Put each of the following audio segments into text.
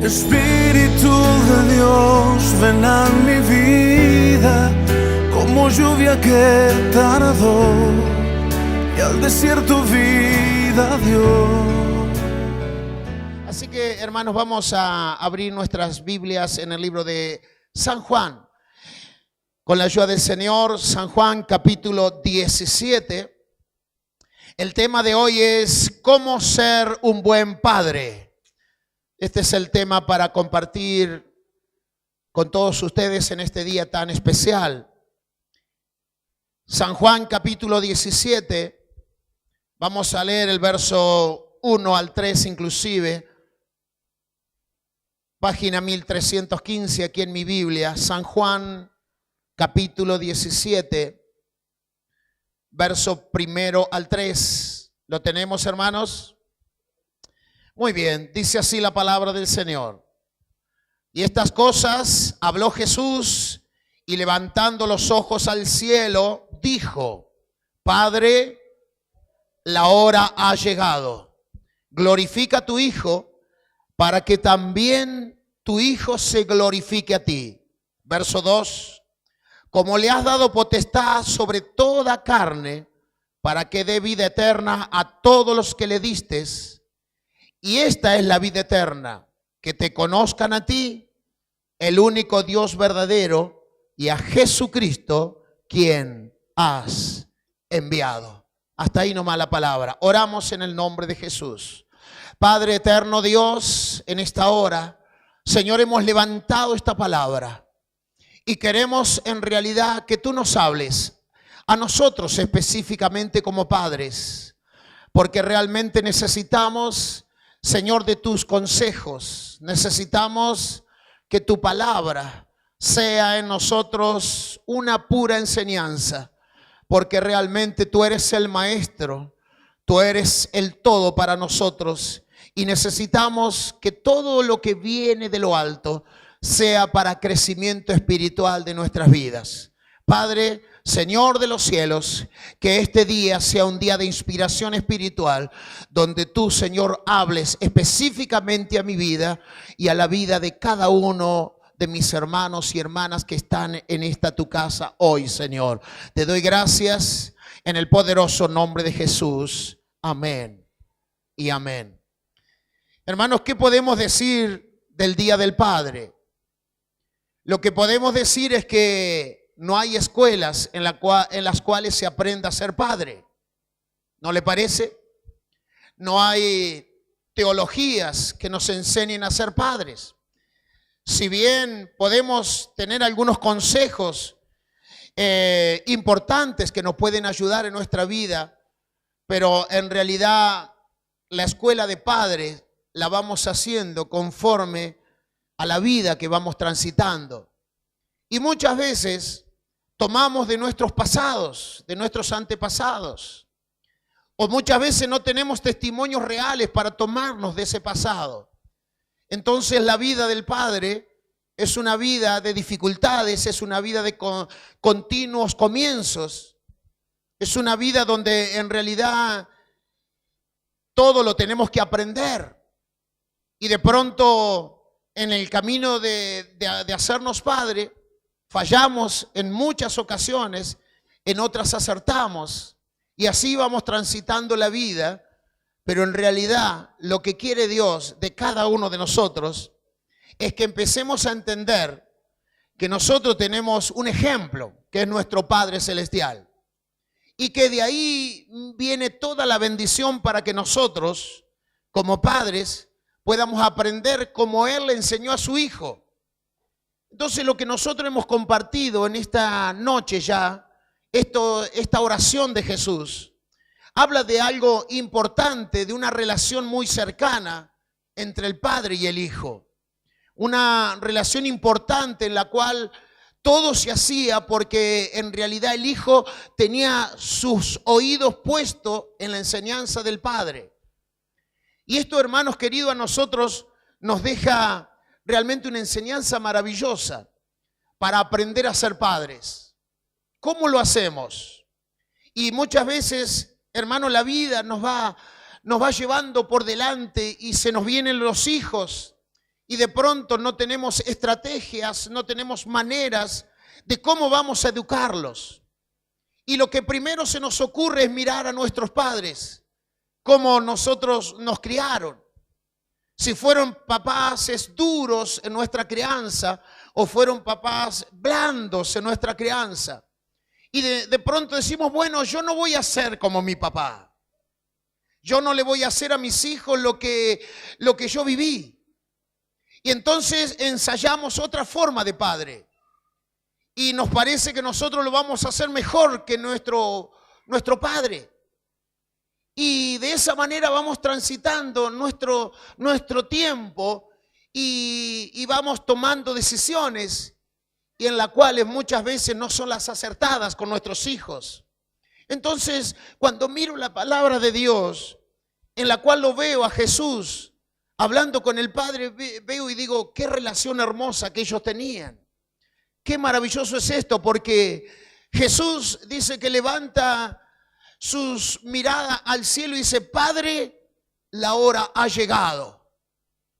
Espíritu de Dios, ven a mi vida como lluvia que tardó y al desierto vida dio. Así que, hermanos, vamos a abrir nuestras Biblias en el libro de San Juan. Con la ayuda del Señor, San Juan capítulo 17. El tema de hoy es cómo ser un buen padre. Este es el tema para compartir con todos ustedes en este día tan especial. San Juan capítulo 17, vamos a leer el verso 1 al 3 inclusive, página 1315 aquí en mi Biblia. San Juan capítulo 17, verso 1 al 3. ¿Lo tenemos, hermanos? Muy bien, dice así la palabra del Señor. Y estas cosas habló Jesús y levantando los ojos al cielo, dijo: Padre, la hora ha llegado. Glorifica a tu Hijo para que también tu Hijo se glorifique a ti. Verso 2. Como le has dado potestad sobre toda carne, para que dé vida eterna a todos los que le distes. Y esta es la vida eterna, que te conozcan a ti, el único Dios verdadero, y a Jesucristo, quien has enviado. Hasta ahí nomás la palabra. Oramos en el nombre de Jesús. Padre eterno Dios, en esta hora, Señor, hemos levantado esta palabra y queremos en realidad que tú nos hables a nosotros específicamente como padres, porque realmente necesitamos, Señor, de tus consejos. Necesitamos que tu palabra sea en nosotros una pura enseñanza, porque realmente tú eres el maestro, tú eres el todo para nosotros y necesitamos que todo lo que viene de lo alto sea para crecimiento espiritual de nuestras vidas. Padre, Señor de los cielos, que este día sea un día de inspiración espiritual, donde tú, Señor, hables específicamente a mi vida y a la vida de cada uno de mis hermanos y hermanas que están en esta tu casa hoy, Señor. Te doy gracias en el poderoso nombre de Jesús. Amén y amén. Hermanos, ¿qué podemos decir del Día del Padre? Lo que podemos decir es que no hay escuelas en las cuales se aprenda a ser padre. ¿No le parece? No hay teologías que nos enseñen a ser padres. Si bien podemos tener algunos consejos importantes que nos pueden ayudar en nuestra vida, pero en realidad la escuela de padres la vamos haciendo conforme a la vida que vamos transitando. Y muchas veces tomamos de nuestros pasados, de nuestros antepasados. O muchas veces no tenemos testimonios reales para tomarnos de ese pasado. Entonces la vida del padre es una vida de dificultades, es una vida de continuos comienzos. Es una vida donde en realidad todo lo tenemos que aprender. Y de pronto en el camino de hacernos padre, fallamos en muchas ocasiones, en otras acertamos y así vamos transitando la vida, pero en realidad lo que quiere Dios de cada uno de nosotros es que empecemos a entender que nosotros tenemos un ejemplo, que es nuestro Padre Celestial, y que de ahí viene toda la bendición para que nosotros, como padres, podamos aprender como Él le enseñó a su Hijo. Entonces lo que nosotros hemos compartido en esta noche ya, esta oración de Jesús, habla de algo importante, de una relación muy cercana entre el Padre y el Hijo. Una relación importante en la cual todo se hacía porque en realidad el Hijo tenía sus oídos puestos en la enseñanza del Padre. Y esto, hermanos queridos, a nosotros nos deja realmente una enseñanza maravillosa para aprender a ser padres. ¿Cómo lo hacemos? Y muchas veces, hermanos, la vida nos va llevando por delante y se nos vienen los hijos y de pronto no tenemos estrategias, no tenemos maneras de cómo vamos a educarlos. Y lo que primero se nos ocurre es mirar a nuestros padres, cómo nosotros nos criaron. Si fueron papás duros en nuestra crianza o fueron papás blandos en nuestra crianza. Y de pronto decimos, bueno, yo no voy a ser como mi papá. Yo no le voy a hacer a mis hijos lo que yo viví. Y entonces ensayamos otra forma de padre. Y nos parece que nosotros lo vamos a hacer mejor que nuestro padre. Y de esa manera vamos transitando nuestro tiempo y vamos tomando decisiones y en las cuales muchas veces no son las acertadas con nuestros hijos. Entonces, cuando miro la palabra de Dios, en la cual lo veo a Jesús hablando con el Padre, veo y digo, qué relación hermosa que ellos tenían. Qué maravilloso es esto, porque Jesús dice que levanta sus miradas al cielo y dice, Padre, la hora ha llegado.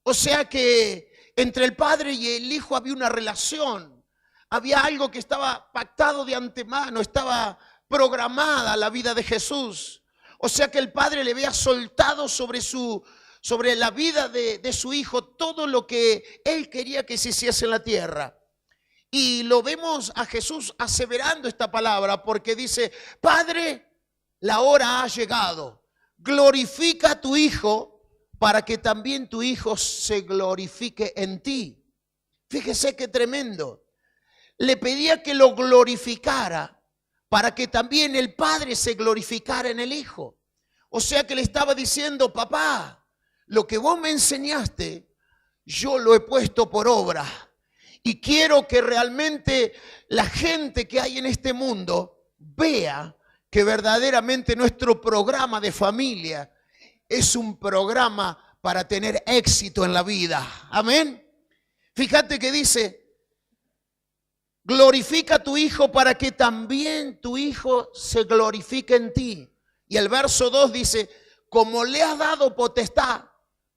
O sea que entre el Padre y el Hijo había una relación, había algo que estaba pactado de antemano, estaba programada la vida de Jesús. O sea que el Padre le había soltado sobre la vida de su Hijo todo lo que Él quería que se hiciese en la tierra. Y lo vemos a Jesús aseverando esta palabra porque dice, Padre, la hora ha llegado, glorifica a tu Hijo para que también tu Hijo se glorifique en ti. Fíjese qué tremendo. Le pedía que lo glorificara para que también el Padre se glorificara en el Hijo. O sea que le estaba diciendo, papá, lo que vos me enseñaste, yo lo he puesto por obra. Y quiero que realmente la gente que hay en este mundo vea que verdaderamente nuestro programa de familia es un programa para tener éxito en la vida. Amén. Fíjate que dice, glorifica a tu Hijo para que también tu Hijo se glorifique en ti. Y el verso 2 dice, como le has dado potestad,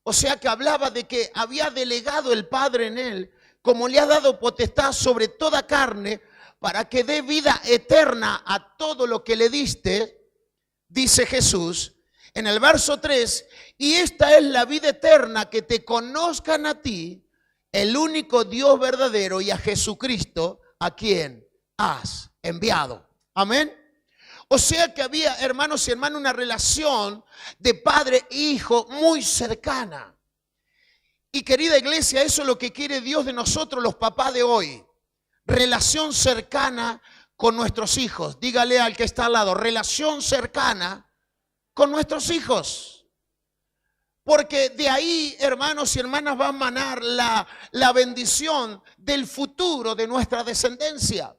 o sea que hablaba de que había delegado el Padre en él, como le has dado potestad sobre toda carne, para que dé vida eterna a todo lo que le diste, dice Jesús, en el verso 3, y esta es la vida eterna, que te conozcan a ti, el único Dios verdadero, y a Jesucristo, a quien has enviado. Amén. O sea que había, hermanos y hermanas, una relación de padre e hijo muy cercana. Y querida iglesia, eso es lo que quiere Dios de nosotros, los papás de hoy. Relación cercana con nuestros hijos. Dígale al que está al lado, relación cercana con nuestros hijos. Porque de ahí, hermanos y hermanas, va a emanar la bendición del futuro de nuestra descendencia.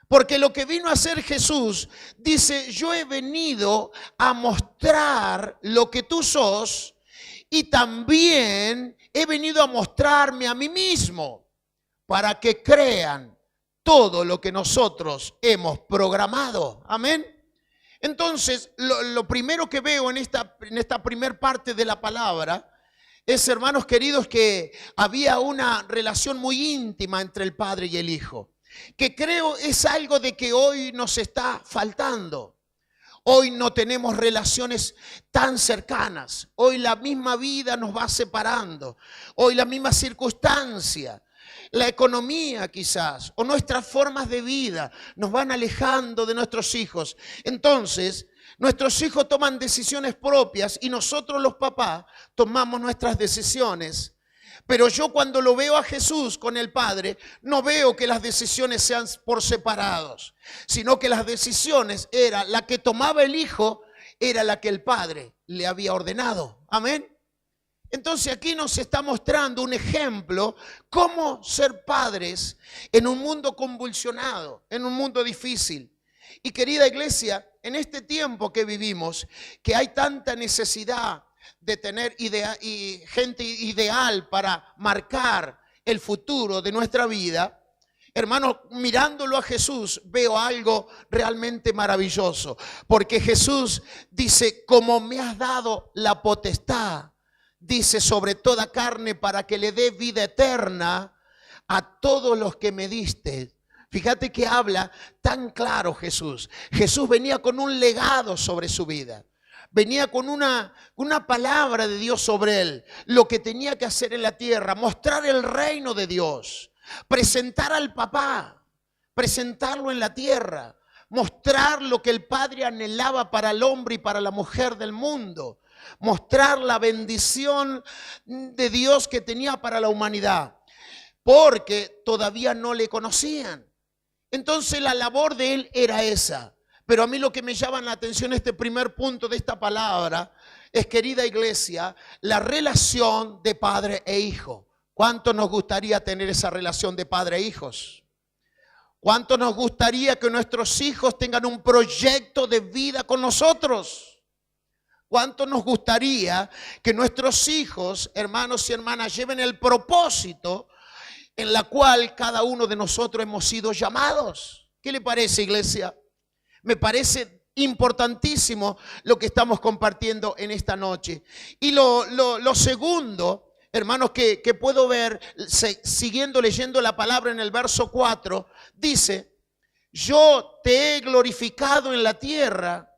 Porque lo que vino a hacer Jesús, dice, yo he venido a mostrar lo que tú sos y también he venido a mostrarme a mí mismo para que crean todo lo que nosotros hemos programado. Amén. Entonces, lo primero que veo en esta primer parte de la palabra es, hermanos queridos, que había una relación muy íntima entre el Padre y el Hijo, que creo es algo de que hoy nos está faltando. Hoy no tenemos relaciones tan cercanas. Hoy la misma vida nos va separando. Hoy la misma circunstancia, la economía quizás, o nuestras formas de vida nos van alejando de nuestros hijos. Entonces, nuestros hijos toman decisiones propias y nosotros los papás tomamos nuestras decisiones. Pero yo cuando lo veo a Jesús con el Padre, no veo que las decisiones sean por separados, sino que las decisiones era la que tomaba el Hijo, era la que el Padre le había ordenado. Amén. Entonces aquí nos está mostrando un ejemplo cómo ser padres en un mundo convulsionado, en un mundo difícil. Y querida iglesia, en este tiempo que vivimos, que hay tanta necesidad de tener gente ideal para marcar el futuro de nuestra vida, hermanos, mirándolo a Jesús, veo algo realmente maravilloso. Porque Jesús dice, como me has dado la potestad dice, sobre toda carne, para que le dé vida eterna a todos los que me diste. Fíjate que habla tan claro Jesús. Jesús venía con un legado sobre su vida. Venía con una palabra de Dios sobre él. Lo que tenía que hacer en la tierra, mostrar el reino de Dios. Presentar al papá, presentarlo en la tierra. Mostrar lo que el Padre anhelaba para el hombre y para la mujer del mundo. Mostrar la bendición de Dios que tenía para la humanidad. Porque todavía no le conocían. Entonces la labor de él era esa. Pero a mí lo que me llama la atención este primer punto de esta palabra es, querida iglesia, la relación de padre e hijo. ¿Cuánto nos gustaría tener esa relación de padre e hijos? ¿Cuánto nos gustaría que nuestros hijos tengan un proyecto de vida con nosotros? ¿Cuánto nos gustaría que nuestros hijos, hermanos y hermanas, lleven el propósito en la cual cada uno de nosotros hemos sido llamados? ¿Qué le parece, iglesia? Me parece importantísimo lo que estamos compartiendo en esta noche. Y lo segundo, hermanos, que puedo ver, siguiendo leyendo la palabra en el verso 4, dice, yo te he glorificado en la tierra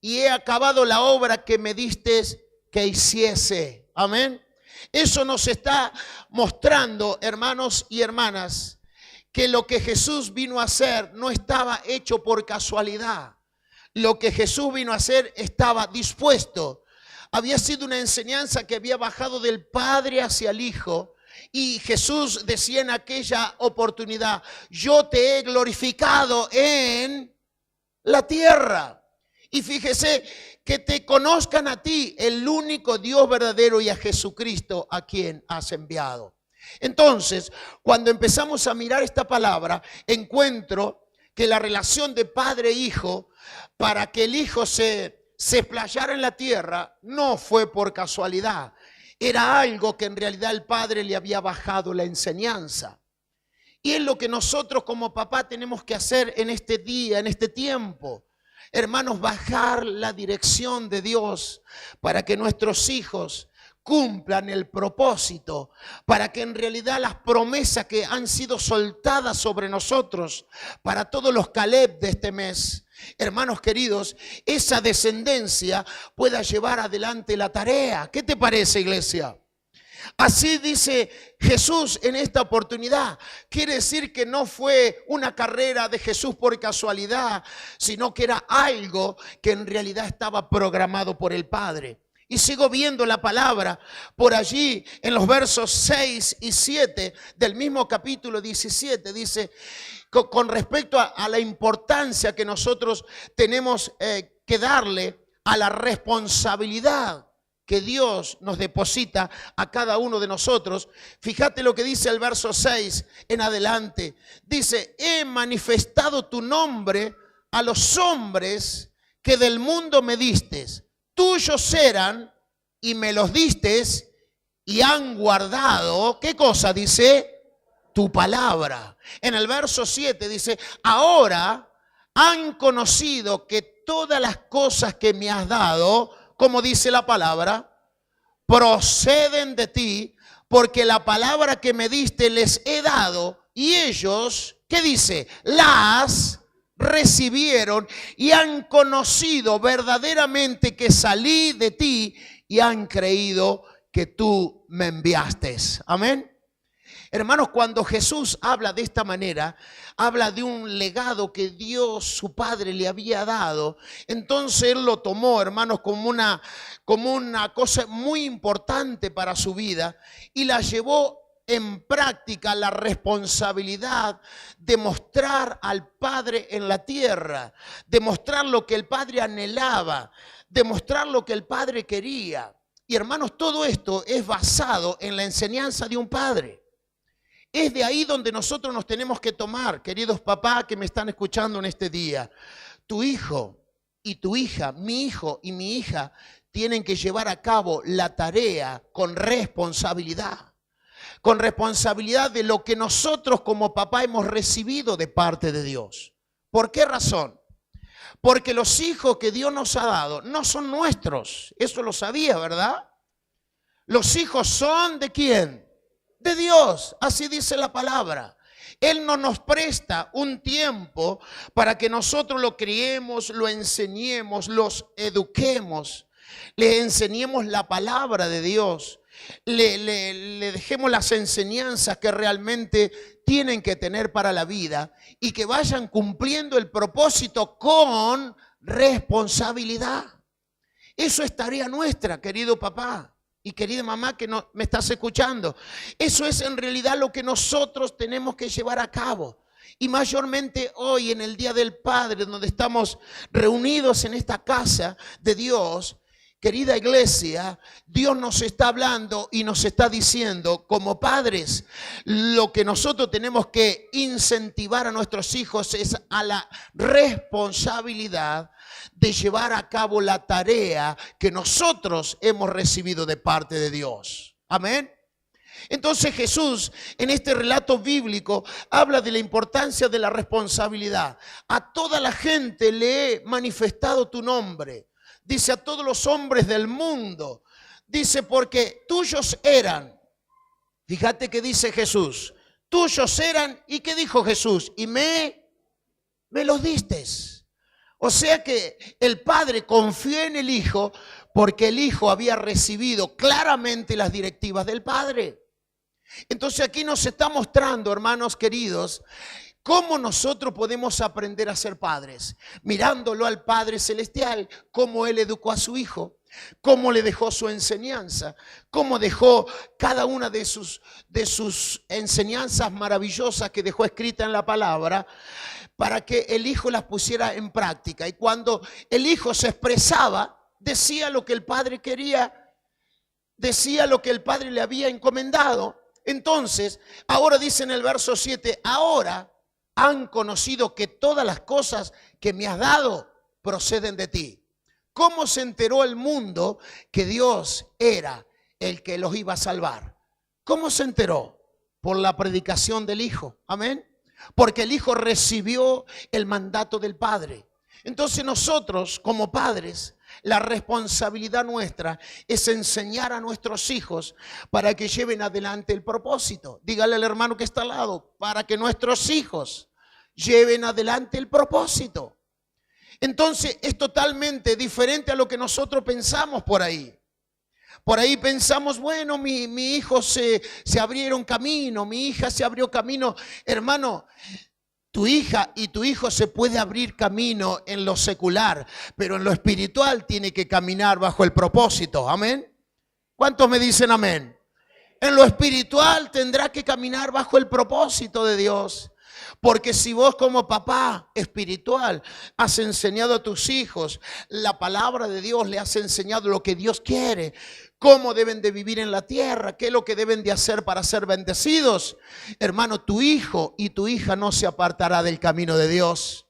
y he acabado la obra que me diste que hiciese. Amén. Eso nos está mostrando, hermanos y hermanas, que lo que Jesús vino a hacer no estaba hecho por casualidad. Lo que Jesús vino a hacer estaba dispuesto. Había sido una enseñanza que había bajado del Padre hacia el Hijo. Y Jesús decía en aquella oportunidad, yo te he glorificado en la tierra. Y fíjese, que te conozcan a ti, el único Dios verdadero, y a Jesucristo a quien has enviado. Entonces, cuando empezamos a mirar esta palabra, encuentro que la relación de padre e hijo, para que el hijo se explayara en la tierra, no fue por casualidad. Era algo que en realidad el padre le había bajado la enseñanza. Y es lo que nosotros como papá tenemos que hacer en este día, en este tiempo. Hermanos, bajar la dirección de Dios para que nuestros hijos cumplan el propósito, para que en realidad las promesas que han sido soltadas sobre nosotros, para todos los Caleb de este mes, hermanos queridos, esa descendencia pueda llevar adelante la tarea. ¿Qué te parece, iglesia? Así dice Jesús en esta oportunidad. Quiere decir que no fue una carrera de Jesús por casualidad, sino que era algo que en realidad estaba programado por el Padre. Y sigo viendo la palabra por allí en los versos 6 y 7 del mismo capítulo 17. Dice, con respecto a la importancia que nosotros tenemos que darle a la responsabilidad que Dios nos deposita a cada uno de nosotros. Fíjate lo que dice el verso 6 en adelante. Dice, he manifestado tu nombre a los hombres que del mundo me distes. Tuyos eran y me los distes y han guardado, ¿qué cosa dice? Tu palabra. En el verso 7 dice, ahora han conocido que todas las cosas que me has dado, como dice la palabra, proceden de ti, porque la palabra que me diste les he dado y ellos, ¿qué dice? Las recibieron y han conocido verdaderamente que salí de ti y han creído que tú me enviaste. Amén. Hermanos, cuando Jesús habla de esta manera, habla de un legado que Dios, su Padre, le había dado. Entonces Él lo tomó, hermanos, como una cosa muy importante para su vida y la llevó en práctica, la responsabilidad de mostrar al Padre en la tierra, de mostrar lo que el Padre anhelaba, de mostrar lo que el Padre quería. Y hermanos, todo esto es basado en la enseñanza de un padre. Es de ahí donde nosotros nos tenemos que tomar, queridos papás que me están escuchando en este día. Tu hijo y tu hija, mi hijo y mi hija, tienen que llevar a cabo la tarea con responsabilidad. Con responsabilidad de lo que nosotros como papá hemos recibido de parte de Dios. ¿Por qué razón? Porque los hijos que Dios nos ha dado no son nuestros. Eso lo sabía, ¿verdad? Los hijos son ¿de quién? De Dios, así dice la palabra. Él no nos presta un tiempo para que nosotros lo criemos, lo enseñemos, los eduquemos, le enseñemos la palabra de Dios, le dejemos las enseñanzas que realmente tienen que tener para la vida y que vayan cumpliendo el propósito con responsabilidad. Eso es tarea nuestra, querido papá y querida mamá que no, me estás escuchando. Eso es en realidad lo que nosotros tenemos que llevar a cabo. Y mayormente hoy en el Día del Padre, donde estamos reunidos en esta casa de Dios, querida iglesia, Dios nos está hablando y nos está diciendo como padres, lo que nosotros tenemos que incentivar a nuestros hijos es a la responsabilidad de llevar a cabo la tarea que nosotros hemos recibido de parte de Dios. Amén. Entonces Jesús en este relato bíblico habla de la importancia de la responsabilidad. A toda la gente le he manifestado tu nombre. Dice a todos los hombres del mundo. Dice porque tuyos eran. Fíjate que dice Jesús. Tuyos eran. ¿Y qué dijo Jesús? Y me los distes. O sea que el Padre confió en el Hijo porque el Hijo había recibido claramente las directivas del Padre. Entonces aquí nos está mostrando, hermanos queridos, cómo nosotros podemos aprender a ser padres. Mirándolo al Padre Celestial, cómo Él educó a su Hijo, cómo le dejó su enseñanza, cómo dejó cada una de sus enseñanzas maravillosas que dejó escrita en la palabra, para que el Hijo las pusiera en práctica. Y cuando el Hijo se expresaba, decía lo que el Padre quería, decía lo que el Padre le había encomendado. Entonces, ahora dice en el verso 7, ahora han conocido que todas las cosas que me has dado proceden de ti. ¿Cómo se enteró el mundo que Dios era el que los iba a salvar? ¿Cómo se enteró? Por la predicación del Hijo. Amén. Porque el Hijo recibió el mandato del Padre. Entonces nosotros como padres, la responsabilidad nuestra es enseñar a nuestros hijos para que lleven adelante el propósito. Dígale al hermano que está al lado, para que nuestros hijos lleven adelante el propósito. Entonces es totalmente diferente a lo que nosotros pensamos por ahí. Por ahí pensamos, bueno, mi hijo se abrieron camino, mi hija se abrió camino. Hermano, tu hija y tu hijo se puede abrir camino en lo secular, pero en lo espiritual tiene que caminar bajo el propósito. Amén. ¿Cuántos me dicen amén? En lo espiritual tendrá que caminar bajo el propósito de Dios. Porque si vos como papá espiritual has enseñado a tus hijos la palabra de Dios, le has enseñado lo que Dios quiere, cómo deben de vivir en la tierra, qué es lo que deben de hacer para ser bendecidos, hermano, tu hijo y tu hija no se apartará del camino de Dios.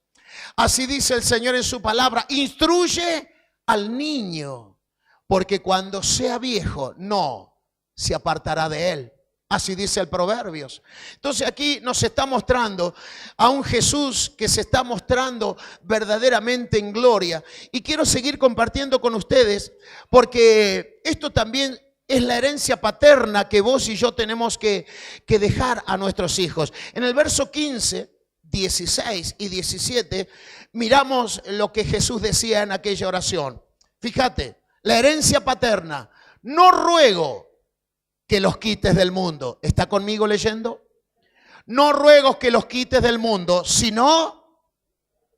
Así dice el Señor en su palabra, instruye al niño, porque cuando sea viejo no se apartará de él. Así dice el Proverbios. Entonces aquí nos está mostrando a un Jesús que se está mostrando verdaderamente en gloria. Y quiero seguir compartiendo con ustedes porque esto también es la herencia paterna que vos y yo tenemos que dejar a nuestros hijos. En el verso 15, 16 y 17 miramos lo que Jesús decía en aquella oración. Fíjate, la herencia paterna. No ruego que los quites del mundo. ¿Está conmigo leyendo? No ruego que los quites del mundo, sino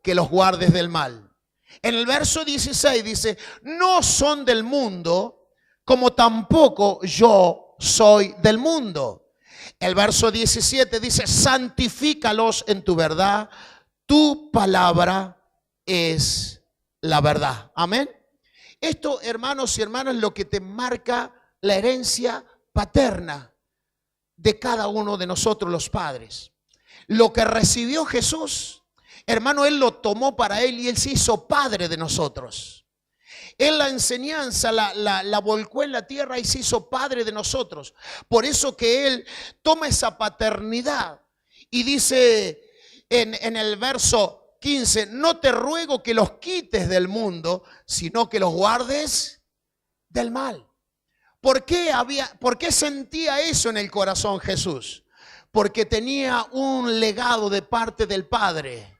que los guardes del mal. En el verso 16 dice, no son del mundo, como tampoco yo soy del mundo. El verso 17 dice, santifícalos en tu verdad, tu palabra es la verdad. Amén. Esto, hermanos y hermanas, es lo que te marca la herencia paterna de cada uno de nosotros los padres. Lo que recibió Jesús, hermano, Él lo tomó para Él y Él se hizo padre de nosotros. Él la enseñanza la volcó en la tierra y se hizo padre de nosotros. Por eso que Él toma esa paternidad y dice en el verso 15, no te ruego que los quites del mundo, sino que los guardes del mal. ¿Por qué sentía eso en el corazón Jesús? Porque tenía un legado de parte del Padre.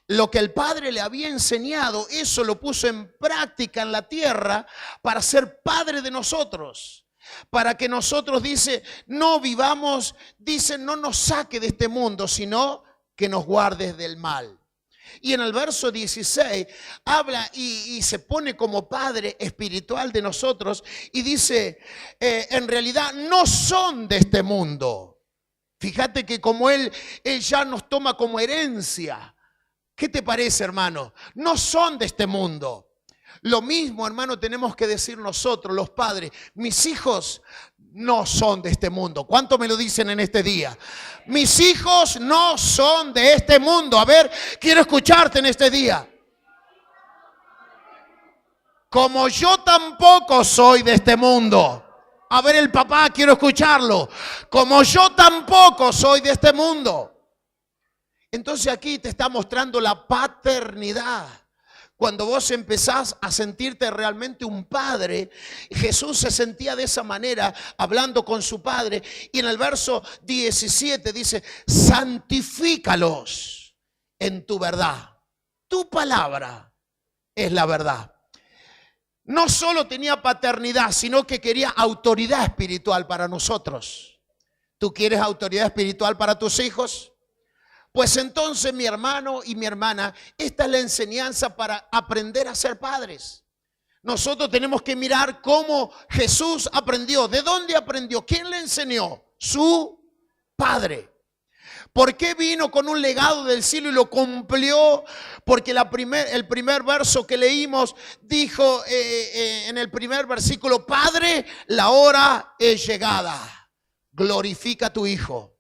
Lo que el Padre le había enseñado, eso lo puso en práctica en la tierra para ser Padre de nosotros. Para que nosotros, dice, no vivamos, dice, no nos saque de este mundo, sino que nos guardes del mal. Y en el verso 16 habla y se pone como Padre espiritual de nosotros y dice, en realidad no son de este mundo. Fíjate que como Él ya nos toma como herencia. ¿Qué te parece, hermano? No son de este mundo. Lo mismo, hermano, tenemos que decir nosotros, los padres. Mis hijos no son de este mundo. ¿Cuánto me lo dicen en este día? Mis hijos no son de este mundo. A ver, quiero escucharte en este día. Como yo tampoco soy de este mundo. A ver, el papá, quiero escucharlo. Como yo tampoco soy de este mundo. Entonces aquí te está mostrando la paternidad. Cuando vos empezás a sentirte realmente un padre, Jesús se sentía de esa manera hablando con su Padre. Y en el verso 17 dice, santifícalos en tu verdad. Tu palabra es la verdad. No solo tenía paternidad, sino que quería autoridad espiritual para nosotros. ¿Tú quieres autoridad espiritual para tus hijos? Pues entonces, mi hermano y mi hermana, esta es la enseñanza para aprender a ser padres. Nosotros tenemos que mirar cómo Jesús aprendió. ¿De dónde aprendió? ¿Quién le enseñó? Su Padre. ¿Por qué vino con un legado del cielo y lo cumplió? Porque el primer verso que leímos dijo en el primer versículo, Padre, la hora es llegada. Glorifica a tu Hijo.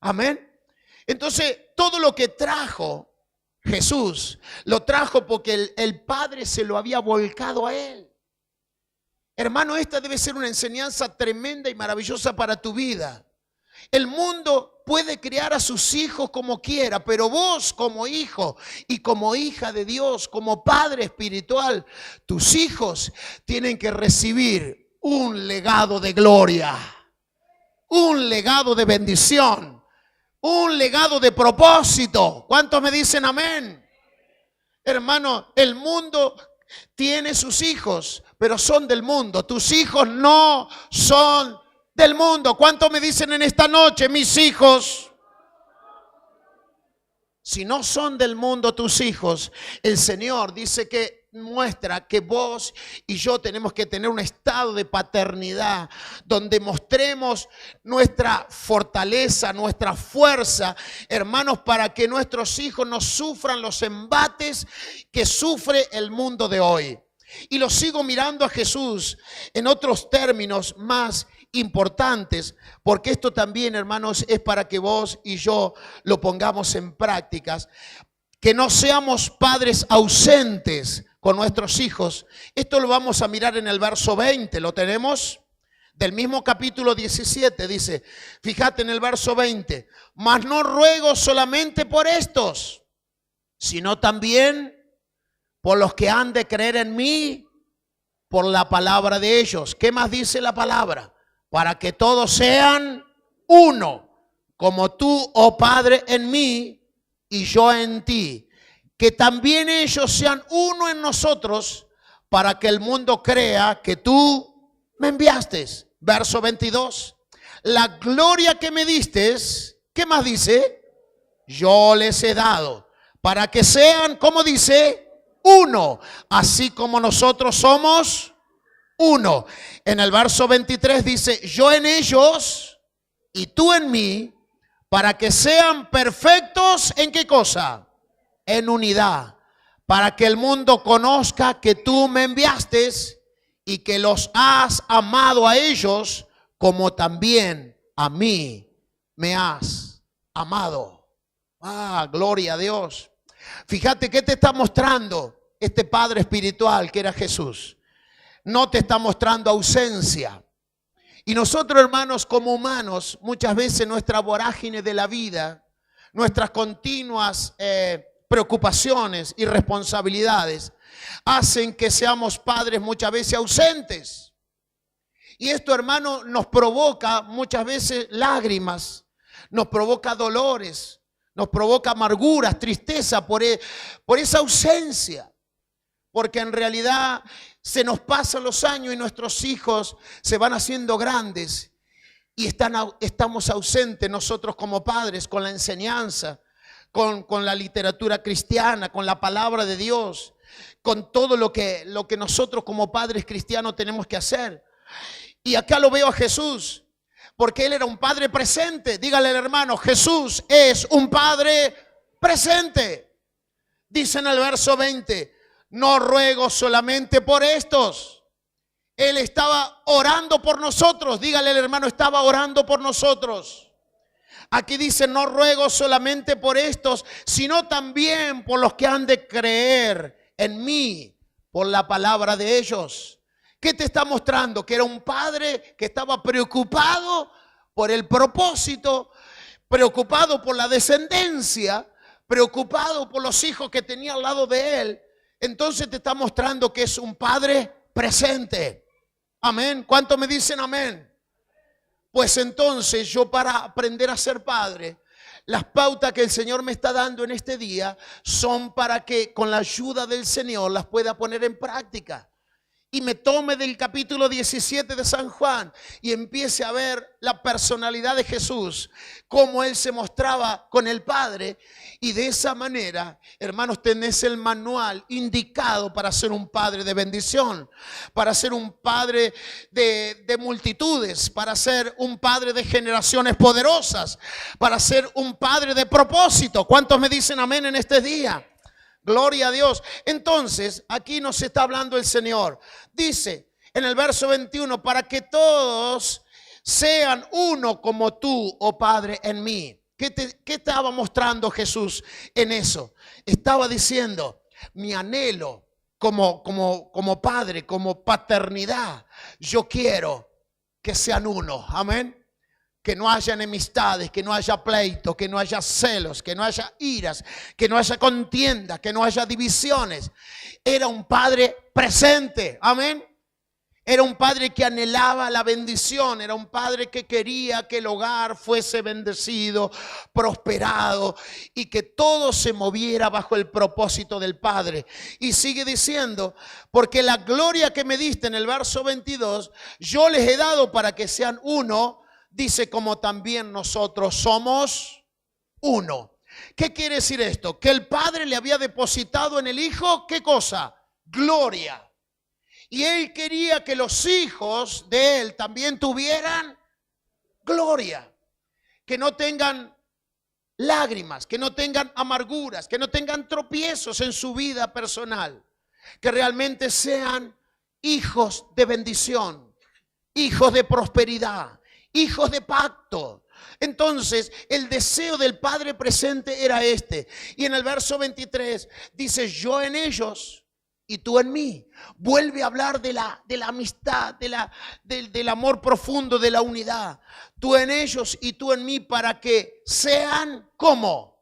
Amén. Entonces, todo lo que trajo Jesús, lo trajo porque el Padre se lo había volcado a Él. Hermano, esta debe ser una enseñanza tremenda y maravillosa para tu vida. El mundo puede criar a sus hijos como quiera, pero vos como hijo y como hija de Dios, como padre espiritual, tus hijos tienen que recibir un legado de gloria, un legado de bendición. Un legado de propósito. ¿Cuántos me dicen amén? Hermano, el mundo tiene sus hijos, pero son del mundo. Tus hijos no son del mundo. ¿Cuántos me dicen en esta noche, mis hijos? Si no son del mundo tus hijos, el Señor dice que muestra que vos y yo tenemos que tener un estado de paternidad donde mostremos nuestra fortaleza, nuestra fuerza, hermanos, para que nuestros hijos no sufran los embates que sufre el mundo de hoy. Y lo sigo mirando a Jesús en otros términos más importantes, porque esto también, hermanos, es para que vos y yo lo pongamos en prácticas. Que no seamos padres ausentes con nuestros hijos. Esto lo vamos a mirar en el verso 20. ¿Lo tenemos? Del mismo capítulo 17 dice, fíjate en el verso 20, mas no ruego solamente por estos, sino también por los que han de creer en mí, por la palabra de ellos. ¿Qué más dice la palabra? Para que todos sean uno, como tú, oh Padre, en mí y yo en ti. Que también ellos sean uno en nosotros, para que el mundo crea que tú me enviaste. Verso 22. La gloria que me diste, ¿qué más dice? Yo les he dado, para que sean, ¿cómo dice? Uno, así como nosotros somos uno. En el verso 23 dice, yo en ellos y tú en mí, para que sean perfectos, ¿en qué cosa? En unidad, para que el mundo conozca que tú me enviaste y que los has amado a ellos como también a mí me has amado. Ah, gloria a Dios. Fíjate qué te está mostrando este Padre espiritual que era Jesús. No te está mostrando ausencia. Y nosotros, hermanos, como humanos, muchas veces nuestra vorágine de la vida, nuestras continuas preocupaciones y responsabilidades hacen que seamos padres muchas veces ausentes. Y esto, hermano, nos provoca muchas veces lágrimas, nos provoca dolores, nos provoca amarguras, tristeza por esa ausencia. Porque en realidad se nos pasan los años y nuestros hijos se van haciendo grandes y estamos ausentes nosotros como padres con la enseñanza, con la literatura cristiana, con la palabra de Dios, con todo lo que nosotros como padres cristianos tenemos que hacer. Y acá lo veo a Jesús, porque Él era un Padre presente. Dígale al hermano, Jesús es un Padre presente. Dice en el verso 20, no ruego solamente por estos. Él estaba orando por nosotros. Dígale al hermano, estaba orando por nosotros. Aquí dice, no ruego solamente por estos, sino también por los que han de creer en mí, por la palabra de ellos. ¿Qué te está mostrando? Que era un padre que estaba preocupado por el propósito, preocupado por la descendencia, preocupado por los hijos que tenía al lado de él. Entonces te está mostrando que es un padre presente. Amén. ¿Cuántos me dicen amén? Pues entonces yo, para aprender a ser padre, las pautas que el Señor me está dando en este día son para que con la ayuda del Señor las pueda poner en práctica. Y me tome del capítulo 17 de San Juan y empiece a ver la personalidad de Jesús, cómo Él se mostraba con el Padre. Y de esa manera, hermanos, tenés el manual indicado para ser un padre de bendición, para ser un padre de multitudes, para ser un padre de generaciones poderosas, para ser un padre de propósito. ¿Cuántos me dicen amén en este día? Gloria a Dios. Entonces, aquí nos está hablando el Señor. Dice en el verso 21, para que todos sean uno como tú, oh Padre, en mí. ¿Qué estaba mostrando Jesús en eso? Estaba diciendo, mi anhelo como padre, como paternidad, yo quiero que sean uno. Amén. Que no haya enemistades, que no haya pleitos, que no haya celos, que no haya iras, que no haya contienda, que no haya divisiones. Era un padre presente, amén. Era un padre que anhelaba la bendición, era un padre que quería que el hogar fuese bendecido, prosperado y que todo se moviera bajo el propósito del Padre. Y sigue diciendo, porque la gloria que me diste en el verso 22, yo les he dado para que sean uno. Dice, como también nosotros somos uno. ¿Qué quiere decir esto? Que el Padre le había depositado en el Hijo, ¿qué cosa? Gloria. Y Él quería que los hijos de Él también tuvieran gloria. Que no tengan lágrimas, que no tengan amarguras, que no tengan tropiezos en su vida personal. Que realmente sean hijos de bendición, hijos de prosperidad, hijos de pacto. Entonces el deseo del Padre presente era este. Y en el verso 23 dice, yo en ellos y tú en mí. Vuelve a hablar de la amistad, del amor profundo, de la unidad. Tú en ellos y tú en mí, para que sean ¿cómo?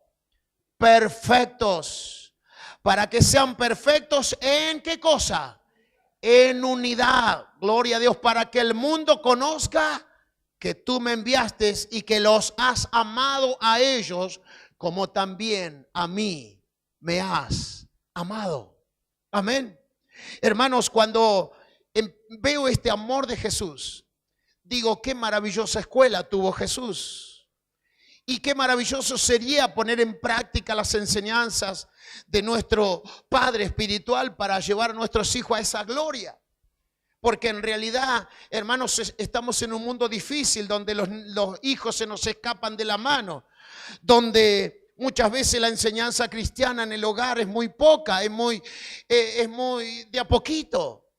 Perfectos. Para que sean perfectos ¿en qué cosa? En unidad. Gloria a Dios. Para que el mundo conozca que tú me enviaste y que los has amado a ellos como también a mí me has amado. Amén. Hermanos, cuando veo este amor de Jesús, digo, qué maravillosa escuela tuvo Jesús. Y qué maravilloso sería poner en práctica las enseñanzas de nuestro Padre espiritual para llevar a nuestros hijos a esa gloria. Porque en realidad, hermanos, estamos en un mundo difícil donde los hijos se nos escapan de la mano, donde muchas veces la enseñanza cristiana en el hogar es muy poca, es muy de a poquito,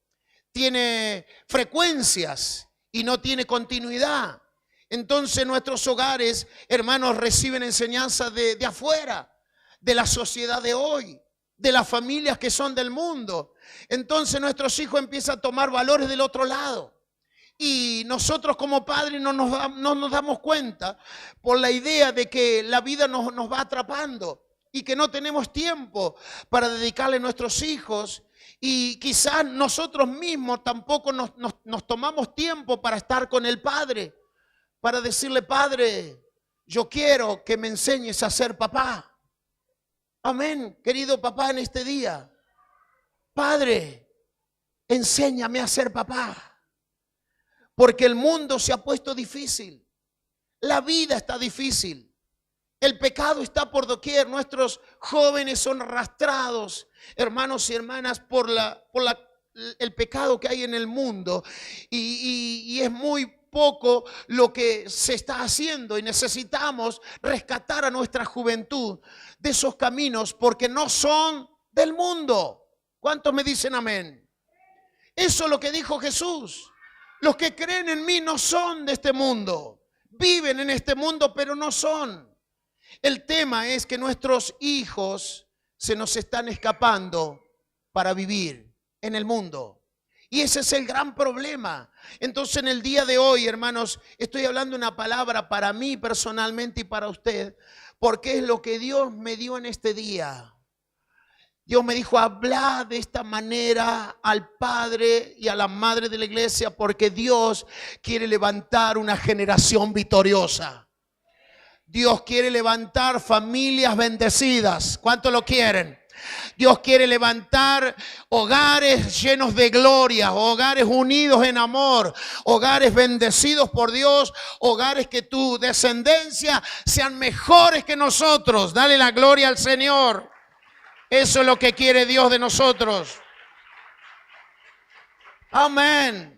tiene frecuencias y no tiene continuidad. Entonces nuestros hogares, hermanos, reciben enseñanza de afuera, de la sociedad de hoy, de las familias que son del mundo. Entonces nuestros hijos empiezan a tomar valores del otro lado. Y nosotros como padres no nos damos cuenta por la idea de que la vida nos va atrapando y que no tenemos tiempo para dedicarle a nuestros hijos Y quizás nosotros mismos tampoco nos tomamos tiempo para estar con el Padre, para decirle: Padre, yo quiero que me enseñes a ser papá. Amén, querido papá, en este día. Padre, enséñame a ser papá. Porque el mundo se ha puesto difícil. La vida está difícil. El pecado está por doquier. Nuestros jóvenes son arrastrados, hermanos y hermanas, por el pecado que hay en el mundo. Y es muy poco lo que se está haciendo. Y necesitamos rescatar a nuestra juventud de esos caminos, porque no son del mundo. ¿Cuántos me dicen amén? Eso es lo que dijo Jesús. Los que creen en mí no son de este mundo. Viven en este mundo, pero no son. El tema es que nuestros hijos se nos están escapando para vivir en el mundo. Y ese es el gran problema. Entonces, en el día de hoy, hermanos, estoy hablando una palabra para mí personalmente y para usted, porque es lo que Dios me dio en este día. Dios me dijo: habla de esta manera al padre y a la madre de la iglesia, porque Dios quiere levantar una generación victoriosa. Dios quiere levantar familias bendecidas. ¿Cuántos lo quieren? Dios quiere levantar hogares llenos de gloria, hogares unidos en amor, hogares bendecidos por Dios, hogares que tu descendencia sean mejores que nosotros. Dale la gloria al Señor. Eso es lo que quiere Dios de nosotros. Amén.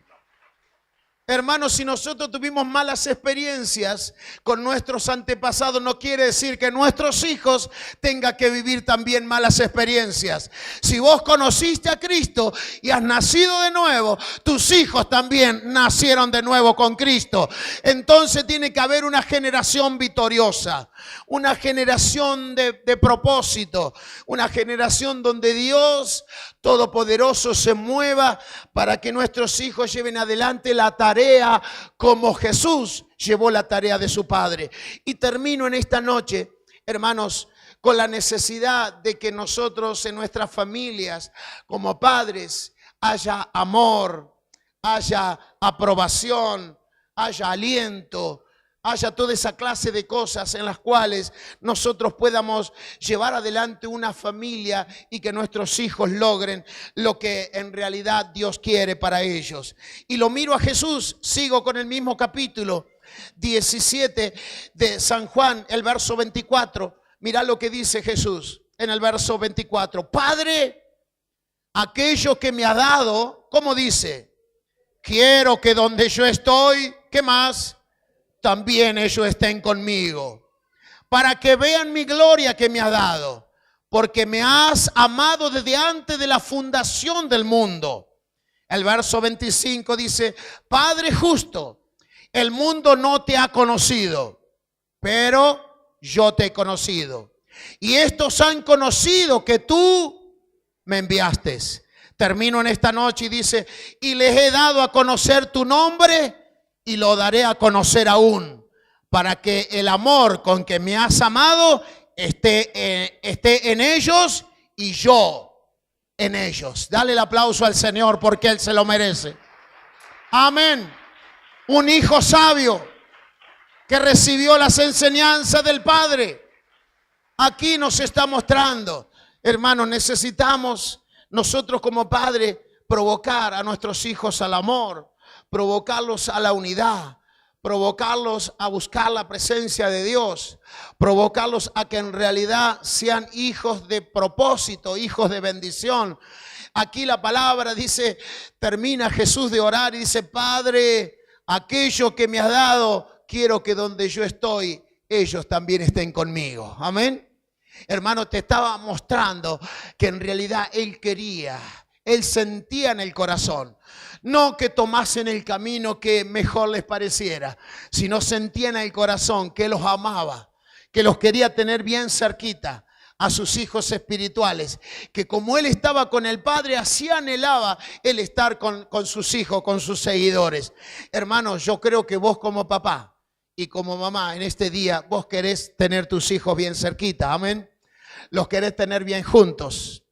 Hermanos, si nosotros tuvimos malas experiencias con nuestros antepasados, no quiere decir que nuestros hijos tengan que vivir también malas experiencias. Si vos conociste a Cristo y has nacido de nuevo, tus hijos también nacieron de nuevo con Cristo. Entonces tiene que haber una generación victoriosa, una generación de propósito, una generación donde Dios Todopoderoso se mueva para que nuestros hijos lleven adelante la tarea como Jesús llevó la tarea de su Padre. Y termino en esta noche, hermanos, con la necesidad de que nosotros en nuestras familias como padres haya amor, haya aprobación, haya aliento, haya toda esa clase de cosas en las cuales nosotros podamos llevar adelante una familia y que nuestros hijos logren lo que en realidad Dios quiere para ellos. Y lo miro a Jesús, sigo con el mismo capítulo 17 de San Juan, el verso 24. Mirá lo que dice Jesús en el verso 24. Padre, aquello que me ha dado, ¿cómo dice? Quiero que donde yo estoy, ¿qué más? También ellos estén conmigo, para que vean mi gloria que me has dado, porque me has amado desde antes de la fundación del mundo. El verso 25 dice: Padre justo, el mundo no te ha conocido, pero yo te he conocido. Y estos han conocido que tú me enviaste. Termino en esta noche y dice: y les he dado a conocer tu nombre, y lo daré a conocer aún, para que el amor con que me has amado esté en ellos y yo en ellos. Dale el aplauso al Señor porque Él se lo merece. Amén. Un hijo sabio que recibió las enseñanzas del Padre. Aquí nos está mostrando, hermanos, necesitamos nosotros como padres provocar a nuestros hijos al amor, provocarlos a la unidad, provocarlos a buscar la presencia de Dios, provocarlos a que en realidad sean hijos de propósito, hijos de bendición. Aquí la palabra dice, termina Jesús de orar y dice: Padre, aquello que me has dado, quiero que donde yo estoy, ellos también estén conmigo. Amén. Hermano, te estaba mostrando que en realidad Él quería, Él sentía en el corazón. No que tomasen el camino que mejor les pareciera, sino sentía en el corazón que los amaba, que los quería tener bien cerquita a sus hijos espirituales, que como Él estaba con el Padre, así anhelaba Él estar con sus hijos, con sus seguidores. Hermanos, yo creo que vos como papá y como mamá en este día, vos querés tener tus hijos bien cerquita, amén. Los querés tener bien juntos.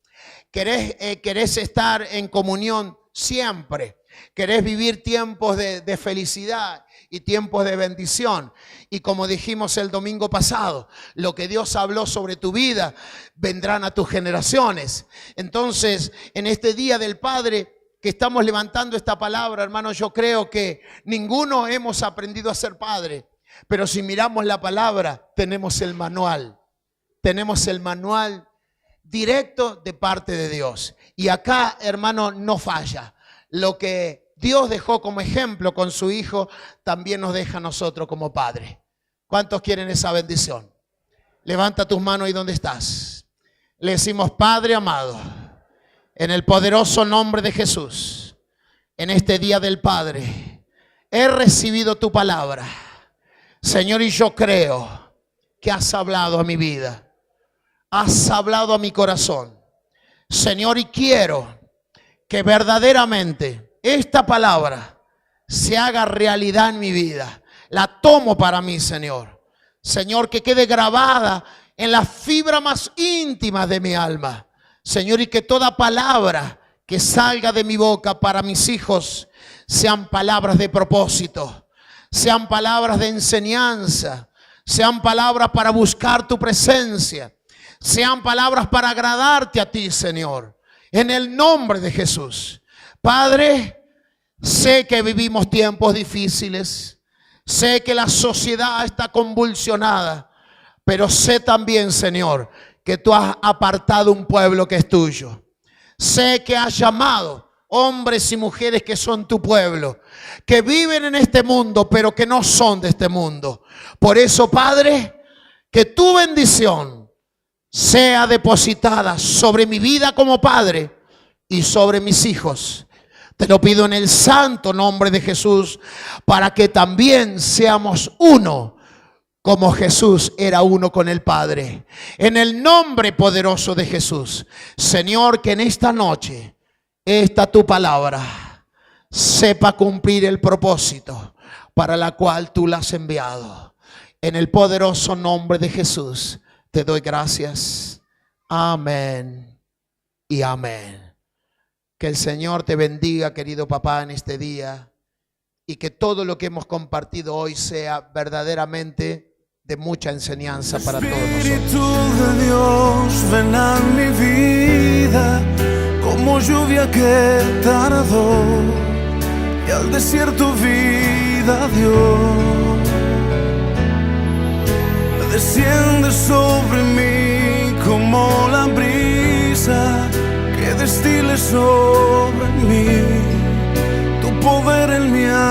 querés estar en comunión siempre. Querés vivir tiempos de felicidad y tiempos de bendición. Y como dijimos el domingo pasado, lo que Dios habló sobre tu vida vendrán a tus generaciones. Entonces, en este Día del Padre que estamos levantando esta palabra, hermanos, yo creo que ninguno hemos aprendido a ser padre. Pero si miramos la palabra, tenemos el manual. Tenemos el manual directo de parte de Dios. Y acá, hermano, no falla. Lo que Dios dejó como ejemplo con su Hijo, también nos deja a nosotros como padres. ¿Cuántos quieren esa bendición? Levanta tus manos ahí donde estás. Le decimos: Padre amado, en el poderoso nombre de Jesús, en este Día del Padre, he recibido tu palabra. Señor, y yo creo que has hablado a mi vida. Has hablado a mi corazón. Señor, y quiero que verdaderamente esta palabra se haga realidad en mi vida. La tomo para mí, Señor. Señor, que quede grabada en la fibra más íntima de mi alma. Señor, y que toda palabra que salga de mi boca para mis hijos sean palabras de propósito, sean palabras de enseñanza, sean palabras para buscar tu presencia, sean palabras para agradarte a ti, Señor. En el nombre de Jesús. Padre, sé que vivimos tiempos difíciles. Sé que la sociedad está convulsionada. Pero sé también, Señor, que tú has apartado un pueblo que es tuyo. Sé que has llamado hombres y mujeres que son tu pueblo, que viven en este mundo, pero que no son de este mundo. Por eso, Padre, que tu bendición sea depositada sobre mi vida como padre y sobre mis hijos. Te lo pido en el santo nombre de Jesús, para que también seamos uno, como Jesús era uno con el Padre. En el nombre poderoso de Jesús, Señor, que en esta noche esta tu palabra sepa cumplir el propósito para la cual tú la has enviado. En el poderoso nombre de Jesús te doy gracias. Amén y amén. Que el Señor te bendiga, querido papá, en este día. Y que todo lo que hemos compartido hoy sea verdaderamente de mucha enseñanza para todos nosotros. Espíritu de Dios, ven a mi vida como lluvia que tardó y al desierto vida dio. Desciende sobre mí como la brisa que destile sobre mí tu poder en mi alma.